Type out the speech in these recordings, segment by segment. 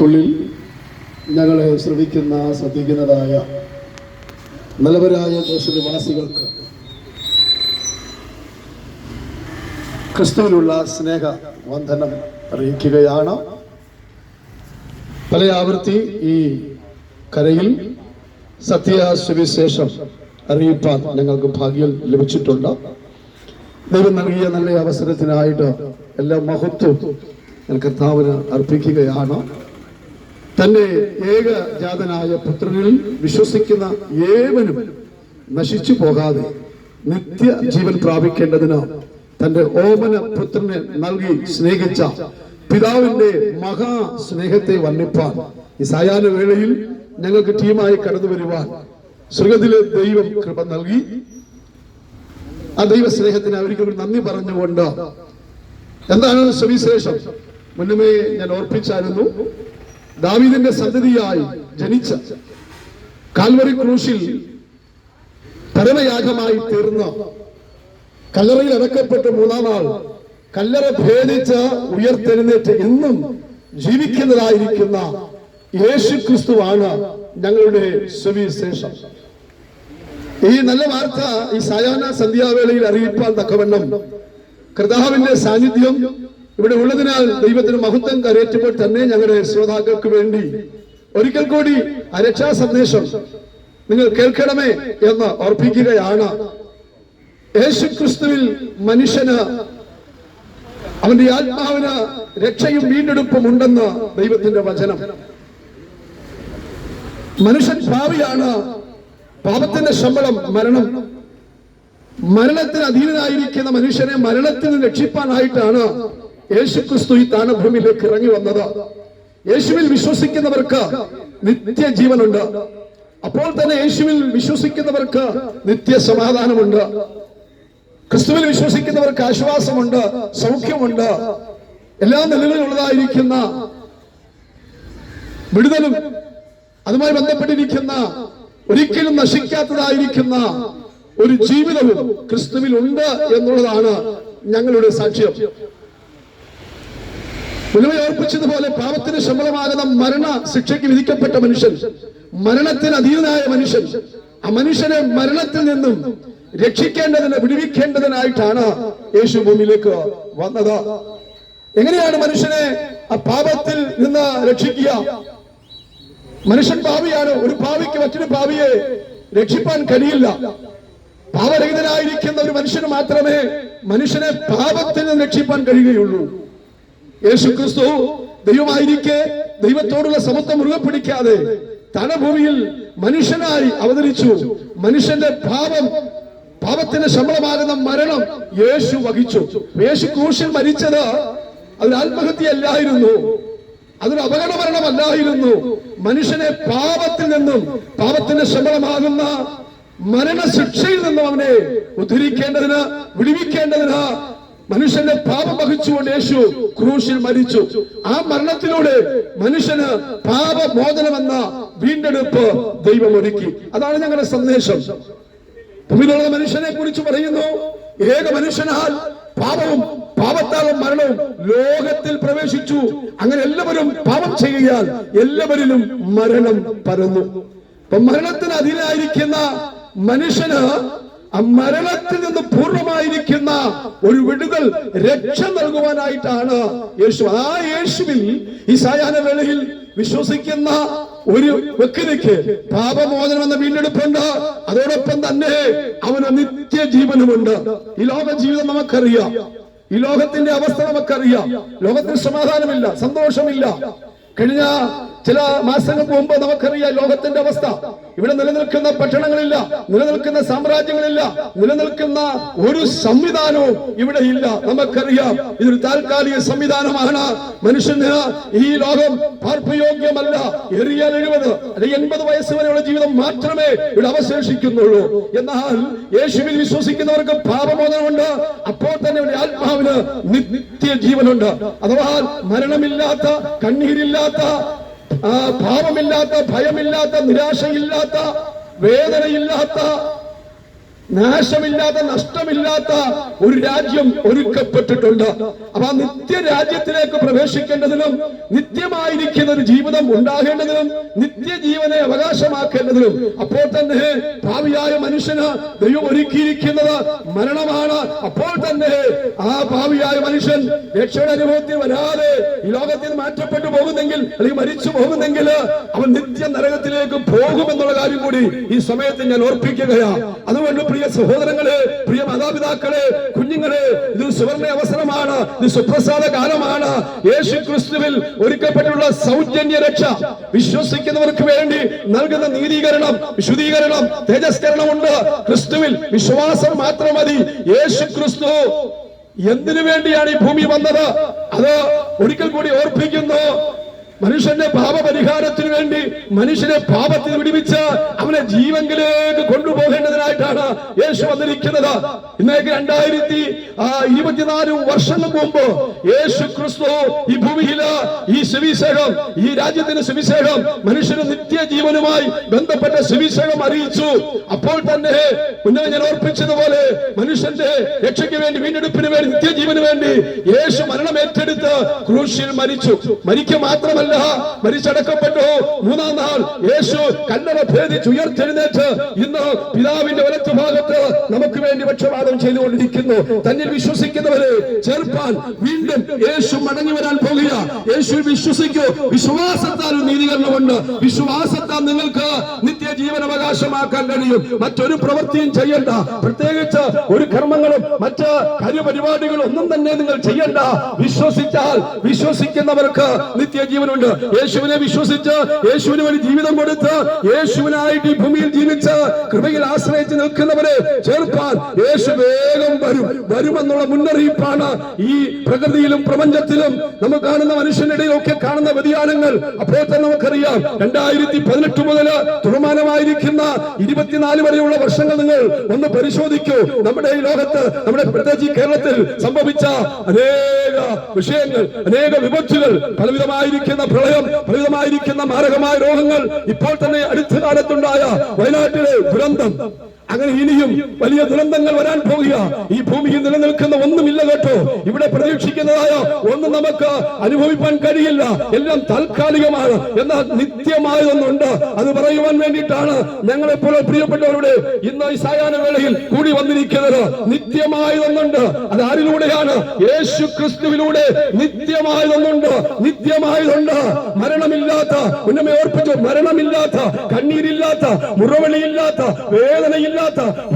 ഉള്ളിൽ ഞങ്ങളെ ശ്രവിക്കുന്ന ശ്രദ്ധിക്കുന്നതായ നല്ലവരായ ദേശനിവാസികൾക്ക് ക്രിസ്തുവിലുള്ള സ്നേഹ വന്ദനം അറിയിക്കുകയാണ്. പല ആവർത്തി ഈ കരയിൽ സത്യസുവിശേഷം അറിയിപ്പാൻ ഞങ്ങൾക്ക് ഭാഗ്യം ലഭിച്ചിട്ടുണ്ട്. ദൈവം നൽകിയ നല്ല അവസരത്തിനായിട്ട് എല്ലാ മഹത്വവും കർത്താവിന് അർപ്പിക്കുകയാണ്. തന്റെ ഏകജാതനായ പുത്രനിൽ വിശ്വസിക്കുന്ന ഏവനും നശിച്ചു പോകാതെ നിത്യ ജീവൻ പ്രാപിക്കേണ്ടതിന് തന്റെ ഓമന പുത്രനെ നൽകി സ്നേഹിച്ച പിതാവിന്റെ മഹാ സ്നേഹത്തെ വർണ്ണിപ്പാൻ ഈ സായാഹ്ന വേളയിൽ ഞങ്ങൾക്ക് ടീമായി കടന്നു വരുവാൻ സ്വർഗത്തിലെ ദൈവം കൃപ നൽകി. ആ ദൈവ സ്നേഹത്തിന് അവർക്ക് നന്ദി പറഞ്ഞുകൊണ്ട് എന്താണ് സുവിശേഷം മുന്നമേ ഞാൻ ഓർപ്പിച്ചായിരുന്നു. ദാവീദിന്റെ സന്തതിയായി ജനിച്ച കാൽവറി ക്രൂശിൽ പരമയാഗമായി തീർന്ന കല്ലറയിൽ അടക്കപ്പെട്ട് മൂന്നാം നാൾ കല്ലറ ഭേദിച്ച് ഉയർത്തെഴുന്നേറ്റ് എന്നും ജീവിക്കുന്നതായിരിക്കുന്ന യേശു ക്രിസ്തുവാണ് ഞങ്ങളുടെ സുവിശേഷം. ഈ നല്ല വാർത്ത ഈ സായാഹ്ന സന്ധ്യാവേളയിൽ അറിയിപ്പാൻ തക്കവണ്ണം കർത്താവിന്റെ സാന്നിധ്യം ഇവിടെ ഉള്ളതിനാൽ ദൈവത്തിന് മഹത്വം കരയേറ്റുമ്പോൾ തന്നെ ഞങ്ങളുടെ ശ്രോതാക്കൾക്ക് വേണ്ടി ഒരിക്കൽ കൂടി ആ രക്ഷാ സന്ദേശം നിങ്ങൾ കേൾക്കണമേ എന്ന് ഓർപ്പിക്കുകയാണ്. യേശു ക്രിസ്തുവിൽ മനുഷ്യന് അവന്റെ ആത്മാവിന് രക്ഷയും വീണ്ടെടുപ്പും ഉണ്ടെന്ന് ദൈവത്തിന്റെ വചനം. മനുഷ്യൻ പാപിയാണ്. പാപത്തിന്റെ ശമ്പളം മരണം. മരണത്തിന് അധീനനായിരിക്കുന്ന മനുഷ്യനെ മരണത്തിൽ നിന്ന് രക്ഷിപ്പാനായിട്ടാണ് യേശു ക്രിസ്തു ഈ താണഭൂമിയിലേക്ക് ഇറങ്ങി വന്നത്. യേശുവിൽ വിശ്വസിക്കുന്നവർക്ക് നിത്യജീവനുണ്ട്. അപ്പോൾ തന്നെ യേശുവിൽ വിശ്വസിക്കുന്നവർക്ക് നിത്യ സമാധാനമുണ്ട്. ക്രിസ്തുവിൽ വിശ്വസിക്കുന്നവർക്ക് ആശ്വാസമുണ്ട്, സൗഖ്യമുണ്ട്. എല്ലാ നിലകളിലുള്ളതായിരിക്കുന്ന വിടുതലും അതുമായി ബന്ധപ്പെട്ടിരിക്കുന്ന ഒരിക്കലും നശിക്കാത്തതായിരിക്കുന്ന ഒരു ജീവിതവും ക്രിസ്തുവിൽ ഉണ്ട് എന്നുള്ളതാണ് ഞങ്ങളുടെ സാക്ഷ്യം. മുന്നമേ ഓർപ്പിച്ചതുപോലെ പാപത്തിന് ശമ്പളമാകുന്ന മരണ ശിക്ഷയ്ക്ക് വിധിക്കപ്പെട്ട മനുഷ്യൻ, മരണത്തിന് അധീനനായ മനുഷ്യൻ, ആ മനുഷ്യനെ മരണത്തിൽ നിന്നും രക്ഷിക്കേണ്ടതിന് വിടുവിക്കേണ്ടതിനായിട്ടാണ് യേശു ഭൂമിയിലേക്ക് വന്നത്. എങ്ങനെയാണ് മനുഷ്യനെ ആ പാപത്തിൽ നിന്ന് രക്ഷിക്കുക? മനുഷ്യൻ പാപിയാണ്. ഒരു പാപിക്ക് മറ്റൊരു പാപിയെ രക്ഷിപ്പാൻ കഴിയില്ല. പാപരഹിതനായിരിക്കുന്ന ഒരു മനുഷ്യന് മാത്രമേ മനുഷ്യനെ പാപത്തിൽ നിന്ന് രക്ഷിപ്പാൻ കഴിയുകയുള്ളൂ. യേശു ക്രിസ്തു ദൈവമായിരിക്കെ ദൈവത്തോടുള്ള സമത്വം മുറുകെ പിടിക്കാതെ തനഭൂമിയിൽ മനുഷ്യനായി അവതരിച്ചു. മനുഷ്യന്റെ പാപത്തിന് ശമ്പളമാകുന്ന മരണം യേശു വഹിച്ചു. യേശു ക്രൂശിൽ മരിച്ചത് അതൊരു ആത്മഹത്യയല്ലായിരുന്നു, അതൊരു അപകട മരണമല്ലായിരുന്നു. മനുഷ്യനെ പാപത്തിൽ നിന്നും പാപത്തിന്റെ ശമ്പളമാകുന്ന മരണശിക്ഷയിൽ നിന്നും അവനെ ഉദ്ധരിക്കേണ്ടതിന്, വിടുവിക്കേണ്ടതിന് മനുഷ്യന്റെ പാപം വഹിച്ചുകൊണ്ട് യേശു ക്രൂശിൽ മരിച്ചു. ആ മരണത്തിലൂടെ മനുഷ്യന് പാപമോചനമെന്ന വീണ്ടെടുപ്പ് ദൈവം ഒരുക്കി. അതാണ് ഞങ്ങളുടെ സന്ദേശം. ഭൂമിയിലുള്ള മനുഷ്യനെ കുറിച്ച് പറയുന്നു, ഏക മനുഷ്യനാൽ പാപവും പാപത്താലും മരണവും ലോകത്തിൽ പ്രവേശിച്ചു. അങ്ങനെ എല്ലാവരും പാപം ചെയ്യാൻ എല്ലാവരിലും മരണം പരന്നു. അപ്പൊ മരണത്തിന് അധീനമായിരിക്കുന്ന മനുഷ്യന് ആ മരണത്തിൽ നിന്ന് പൂർണ്ണമായിരിക്കുന്ന ഒരു വിടുതൽ, രക്ഷ നൽകുവാനായിട്ടാണ് യേശു. ആ യേശുവിൽ ഈ സായാഹ്ന വേളയിൽ വിശ്വസിക്കുന്ന ഒരു വ്യക്തിക്ക് പാപമോചനം എന്ന വീണ്ടെടുപ്പുണ്ട്. അതോടൊപ്പം തന്നെ അവന് നിത്യജീവനുമുണ്ട്. ഈ ലോക ജീവിതം നമുക്കറിയാം. ഈ ലോകത്തിന്റെ അവസ്ഥ നമുക്കറിയാം. ലോകത്തിന് സമാധാനമില്ല, സന്തോഷമില്ല. കഴിഞ്ഞ ചില മാസങ്ങൾക്ക് മുമ്പ് നമുക്കറിയാം ലോകത്തിന്റെ അവസ്ഥ. ഇവിടെ നിലനിൽക്കുന്ന പട്ടണങ്ങളില്ല, നിലനിൽക്കുന്ന സാമ്രാജ്യങ്ങളില്ല, നിലനിൽക്കുന്ന ഒരു സംവിധാനവും ഇവിടെ ഇല്ല. നമുക്കറിയാം ഇതൊരു താൽക്കാലിക സംവിധാനമാണ്. മനുഷ്യന് ഈ ലോകം പാർപ്പയോഗ്യമല്ല. ഏറിയാൽ 70 അല്ലെങ്കിൽ 80 വയസ്സ് വരെയുള്ള ജീവിതം മാത്രമേ ഇവിടെ അവശേഷിക്കുന്നുള്ളൂ. എന്നാൽ യേശുവിൽ വിശ്വസിക്കുന്നവർക്ക് പാപമോചനമുണ്ട്. അപ്പോൾ തന്നെ ഇവിടെ ആത്മാവിന് നിത്യജീവനുണ്ട്. അഥവാ മരണമില്ലാത്ത, കണ്ണീരില്ലാത്ത, പാപമില്ലാത്ത, ഭയമില്ലാത്ത, നിരാശയില്ലാത്ത, വേദനയില്ലാത്ത നാശമില്ലാത്ത നഷ്ടമില്ലാത്ത ഒരു രാജ്യം ഒരുക്കപ്പെട്ടിട്ടുണ്ട്. അപ്പൊ ആ നിത്യരാജ്യത്തിലേക്ക് പ്രവേശിക്കേണ്ടതിനും നിത്യമായിരിക്കുന്ന ഒരു ജീവിതം ഉണ്ടാകേണ്ടതിനും നിത്യജീവനെ അവകാശമാക്കേണ്ടതിനും അപ്പോൾ തന്നെ ഭാവിയായ മനുഷ്യന് ദൈവം ഒരുക്കിയിരിക്കുന്നത് മരണമാണ്. അപ്പോൾ തന്നെ ആ ഭാവിയായ മനുഷ്യൻ രക്ഷയുടെ അനുഭവത്തിൽ വരാതെ ഈ ലോകത്തിൽ മാറ്റപ്പെട്ടു പോകുന്നെങ്കിൽ അല്ലെങ്കിൽ മരിച്ചു പോകുന്നെങ്കിൽ അവൻ നിത്യ നരകത്തിലേക്ക് പോകുമെന്നുള്ള കാര്യം കൂടി ഈ സമയത്ത് ഞാൻ ഓർപ്പിക്കുകയാണ്. അതുകൊണ്ട് പ്രിയ സഹോദരങ്ങളെ, പ്രിയ മാതാപിതാക്കളെ, കുഞ്ഞുങ്ങളെ, ഇത് സുവർണ്ണ അവസരമാണ്, ഇത് സുപ്രസാദ കാലമാണ്. യേശു ക്രിസ്തുവിൽ ഒരുക്കപ്പെട്ടുള്ള സൗജന്യ രക്ഷ വിശ്വസിക്കുന്നവർക്ക് വേണ്ടി നൽകുന്ന നീതീകരണം, വിശുദ്ധീകരണം, തേജസ്കരണമുണ്ട്. ക്രിസ്തുവിൽ വിശ്വാസം മാത്രം മതി. യേശു ക്രിസ്തു എന്തിനു വേണ്ടിയാണ് ഈ ഭൂമി വന്നത്? അത് ഒരിക്കൽ കൂടി ഓർപ്പിക്കുന്നു. മനുഷ്യന്റെ പാപപരിഹാരത്തിന് വേണ്ടി മനുഷ്യനെ പാപത്തിൽ വിടുവിച്ച് അവനെ ജീവങ്കിലേക്ക് കൊണ്ടുപോകേണ്ടതിനായിട്ടാണ് യേശു വന്നിരിക്കുന്നത്. ഇന്നേക്ക് 2024 വർഷങ്ങൾക്ക് മുമ്പ് യേശു ക്രിസ്തു ഈ ഭൂമിയില് ഈ സുവിശേഷം, ഈ രാജ്യത്തിന്റെ സുവിശേഷം, മനുഷ്യന് നിത്യജീവനുമായി ബന്ധപ്പെട്ട സുവിശേഷം അറിയിച്ചു. അപ്പോൾ തന്നെ മുന്നേ ഞാൻ ഓർപ്പിച്ചതുപോലെ മനുഷ്യന്റെ രക്ഷയ്ക്ക് വേണ്ടി, വീണ്ടെടുപ്പിന് വേണ്ടി, നിത്യജീവന് വേണ്ടി യേശു മരണം ഏറ്റെടുത്ത് ക്രൂശിൽ മരിച്ചു. മരിക്കുക മാത്രമല്ല, മരിച്ചടക്കപ്പെട്ടു. 3-ാം നാൾ യേശു കല്ലറ ഭേദിച്ച് ഉയർത്തെഴുന്നേറ്റ് ഇന്ന് പിതാവിന്റെ വലത്തു ഭാഗത്ത് നമുക്ക് വേണ്ടി പക്ഷപാതം ചെയ്തുകൊണ്ടിരിക്കുന്നു. തന്നിൽ വിശ്വസിക്കുന്നവരെ ചേർപ്പാൻ വീണ്ടും യേശു മടങ്ങി വരാൻ പോകുക. യേശു വിശ്വസിക്കൂ. വിശ്വാസത്താൽ നീതീകരണമുണ്ട്. വിശ്വാസത്താൽ നിങ്ങൾക്ക് നിത്യജീവൻ അവകാശമാക്കാൻ കഴിയും. മറ്റൊരു പ്രവൃത്തിയും ചെയ്യണ്ട. പ്രത്യേകിച്ച് ഒരു കർമ്മങ്ങളും മറ്റ് കാര്യപരിപാടികളും ഒന്നും തന്നെ നിങ്ങൾ ചെയ്യണ്ട. വിശ്വസിച്ചാൽ വിശ്വസിക്കുന്നവർക്ക് നിത്യജീവനുണ്ട്. യേശുവിനെ വിശ്വസിച്ച് യേശുവിന് വേണ്ടി ജീവിതം കൊടുത്ത് യേശുവിനായിട്ട് ഈ ഭൂമിയിൽ ജീവിച്ച് കൃപയിൽ ആശ്രയിച്ച് നിൽക്കുന്നവരെ ചേർപ്പാൻ യേശു വേഗം വരുമെന്നുള്ള മുന്നറിയിപ്പാണ്. ഈ പ്രകൃതിയിലും പ്രപഞ്ചത്തിലും നമുക്ക് കാണുന്ന മനുഷ്യനിടയിലൊക്കെ കാണുന്ന വ്യതിയാനങ്ങൾ അപ്പോൾ തന്നെ നമുക്കറിയാം. 2018 മുതൽ തുടർമാനമായിരിക്കുന്ന 24 വരെയുള്ള വർഷങ്ങൾ നിങ്ങൾ ഒന്ന് പരിശോധിക്കൂ. നമ്മുടെ ഈ ലോകത്ത്, നമ്മുടെ പ്രത്യേകിച്ച് കേരളത്തിൽ സംഭവിച്ച അനേക വിഷയങ്ങൾ, അനേക വിപത്തുകൾ, പലവിധമായിരിക്കുന്ന പ്രളയം, പലവിധമായിരിക്കുന്ന മാരകമായ രോഗങ്ങൾ, ഇപ്പോൾ തന്നെ അടുത്ത കാലത്തുണ്ടായ വയനാട്ടിലെ ദുരന്തം, അങ്ങനെ ഇനിയും വലിയ ദുരന്തങ്ങൾ വരാൻ പോകുക. ഈ ഭൂമിയിൽ നിലനിൽക്കുന്ന ഒന്നുമില്ല കേട്ടോ. ഇവിടെ പ്രതീക്ഷിക്കുന്നതായ ഒന്നും നമുക്ക് അനുഭവിക്കാൻ കഴിയില്ല. എല്ലാം താൽക്കാലികമാണ്. എന്നാൽ നിത്യമായതൊന്നുണ്ട്. അത് പറയുവാൻ വേണ്ടിയിട്ടാണ് ഞങ്ങളെപ്പോലെ പ്രിയപ്പെട്ടവരുടെ ഇന്ന് ഈ സായാഹ്ന വേളയിൽ കൂടി വന്നിരിക്കുന്നത്. നിത്യമായതൊന്നുണ്ട്. അത് ആരിലൂടെയാണ്? യേശു ക്രിസ്തുവിലൂടെ നിത്യമായതൊന്നുണ്ട്. നിത്യമായതുണ്ട്. മരണമില്ലാത്ത, ഉന്നമേ ഓർപ്പിച്ചു, മരണമില്ലാത്ത, കണ്ണീരില്ലാത്ത, മുറവിളിയില്ലാത്ത, വേദനയില്ലാത്ത,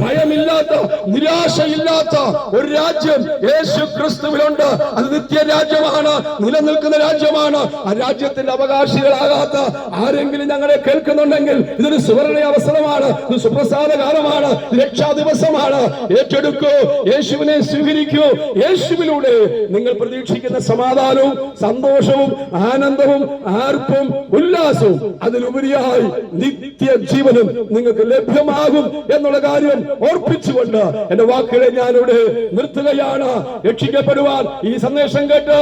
ഭയമില്ലാത്ത, നിരാശയില്ലാത്ത ഒരു രാജ്യം യേശു ക്രിസ്തുവിലുണ്ട്. അത് നിത്യരാജ്യമാണ്, നിലനിൽക്കുന്ന രാജ്യമാണ്. ആ രാജ്യത്തിന്റെ അവകാശികളാകാത്ത ആരെങ്കിലും ഞങ്ങളെ കേൾക്കുന്നുണ്ടെങ്കിൽ ഇതൊരു സുവർണ്ണ അവസരമാണ്, ഇത് സുപ്രസാദ കാലമാണ്, രക്ഷാ ദിവസമാണ്. ഏറ്റെടുക്കൂ, യേശുവിനെ സ്വീകരിക്കൂ. യേശുവിലൂടെ നിങ്ങൾ പ്രതീക്ഷിക്കുന്ന സമാധാനവും സന്തോഷവും ആനന്ദവും ആർപ്പും ഉല്ലാസവും അതിലുപരിയായി നിത്യജീവനും നിങ്ങൾക്ക് ലഭ്യമാകും എന്നുള്ള കാര്യം ഓർപ്പിച്ചുകൊണ്ട് എന്റെ വാക്കുകളെ ഞാനിവിടെ നിർത്തുകയാണ്. രക്ഷിക്കപ്പെടുവാൻ ഈ സന്ദേശം കേട്ട്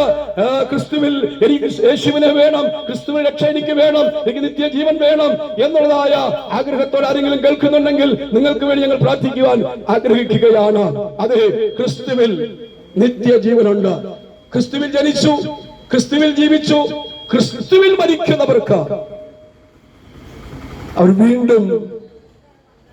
ക്രിസ്തുവിൽ എനിക്ക് യേശുവിനെ വേണം, ക്രിസ്തുവിൽ രക്ഷ എനിക്ക് വേണം, എനിക്ക് നിത്യജീവൻ വേണം എന്നുള്ളതായ ആഗ്രഹത്തോടെ ആരെങ്കിലും കേൾക്കുന്നുണ്ടെങ്കിൽ നിങ്ങൾക്ക് വേണ്ടി ഞങ്ങൾ പ്രാർത്ഥിക്കുവാൻ ആഗ്രഹിക്കുകയാണ്. അതെ, ക്രിസ്തുവിൽ നിത്യജീവനുണ്ട്. ക്രിസ്തുവിൽ ജനിച്ചു, ക്രിസ്തുവിൽ ജീവിച്ചു, ക്രിസ്തുവിൽ മരിക്കുന്നവർക്ക് അവർ വീണ്ടും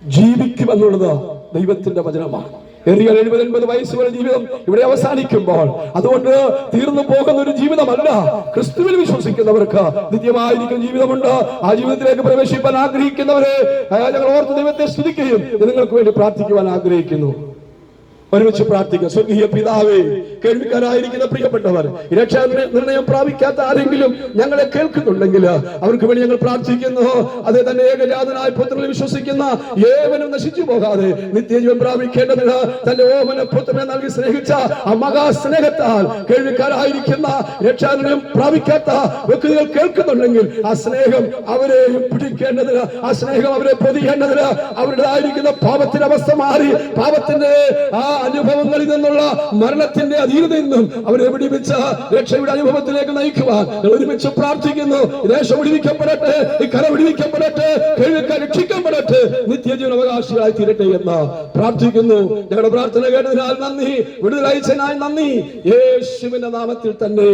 ജീവിക്കുമെന്നുള്ളത് ദൈവത്തിന്റെ വചനമാണ്. ഏറിയ 70-80 വയസ്സ് വരെ ജീവിതം ഇവിടെ അവസാനിക്കുമ്പോൾ അതുകൊണ്ട് തീർന്നു പോകുന്ന ഒരു ജീവിതമല്ല. ക്രിസ്തുവിൽ വിശ്വസിക്കുന്നവർക്ക് നിത്യമായിരിക്കും ജീവിതമുണ്ട്. ആ ജീവിതത്തിലേക്ക് പ്രവേശിക്കാൻ ആഗ്രഹിക്കുന്നവരെ ഞങ്ങൾ ഓർത്ത് ദൈവത്തെ സ്തുതിക്കുകയും നിങ്ങൾക്ക് വേണ്ടി പ്രാർത്ഥിക്കുവാൻ ആഗ്രഹിക്കുന്നു. ഒരുമിച്ച് പ്രാർത്ഥിക്കുക. സ്വർഗീയ പിതാവേ, കേൾവിക്കാരായിരിക്കുന്ന പ്രിയപ്പെട്ടവർ, രക്ഷാ നിർണയം പ്രാപിക്കാത്ത ആരെങ്കിലും ഞങ്ങളെ കേൾക്കുന്നുണ്ടെങ്കിൽ അവർക്ക് വേണ്ടി ഞങ്ങൾ പ്രാർത്ഥിക്കുന്നു. അതേ തന്നെ ഏകജാതനായ പുത്രനിൽ വിശ്വസിക്കുന്ന ഏവനും നശിച്ചു പോകാതെ നിത്യജീവൻ പ്രാപിക്കേണ്ടതിന് തന്റെ ഓമന പുത്രനെ നൽകി സ്നേഹിച്ച ആ മഹാസ്നേഹത്താൽ കേൾവിക്കാരായിരിക്കുന്ന രക്ഷാനിർണയം പ്രാപിക്കാത്ത വ്യക്തികൾ കേൾക്കുന്നുണ്ടെങ്കിൽ ആ സ്നേഹം അവരെയും പിടിക്കേണ്ടതിന്, ആ സ്നേഹം അവരെ പൊതിയേണ്ടതിന്, അവരുടേതായിരിക്കുന്ന പാപത്തിന്റെ അവസ്ഥ മാറി പാപത്തിന്റെ അനുഭവങ്ങളിൽ നിന്നുള്ള മരണത്തിന്റെ അധീനതയിൽ നിന്നും അവരെ വിടിവിച്ച രക്ഷയുടെ അനുഭവത്തിലേക്ക് നയിക്കുവാൻ ഒരുമിച്ച് പ്രാർത്ഥിക്കുന്നു. ദേശം വിടിവിക്കപ്പെടട്ടെ, ഈ കര വിടിവിക്കപ്പെടട്ടെ, കേൾവിക്കാർ രക്ഷിക്കപ്പെടട്ടെ, നിത്യജീവൻ അവകാശിയായി തീരട്ടെ എന്ന് പ്രാർത്ഥിക്കുന്നു. ഞങ്ങളുടെ പ്രാർത്ഥന കേട്ടതിനാൽ നന്ദി, വിടുതലയച്ചതിനായി നന്ദി, യേശുവിന്റെ നാമത്തിൽ തന്നെ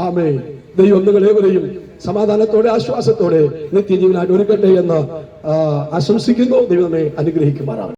ആമേൻ. ദൈവം നിങ്ങളേവരെയും സമാധാനത്തോടെ ആശ്വാസത്തോടെ നിത്യജീവനായിട്ട് ഒരുക്കട്ടെ എന്ന് ആശംസിക്കുന്നു. ദൈവമേ അനുഗ്രഹിക്കുമാറാണ്.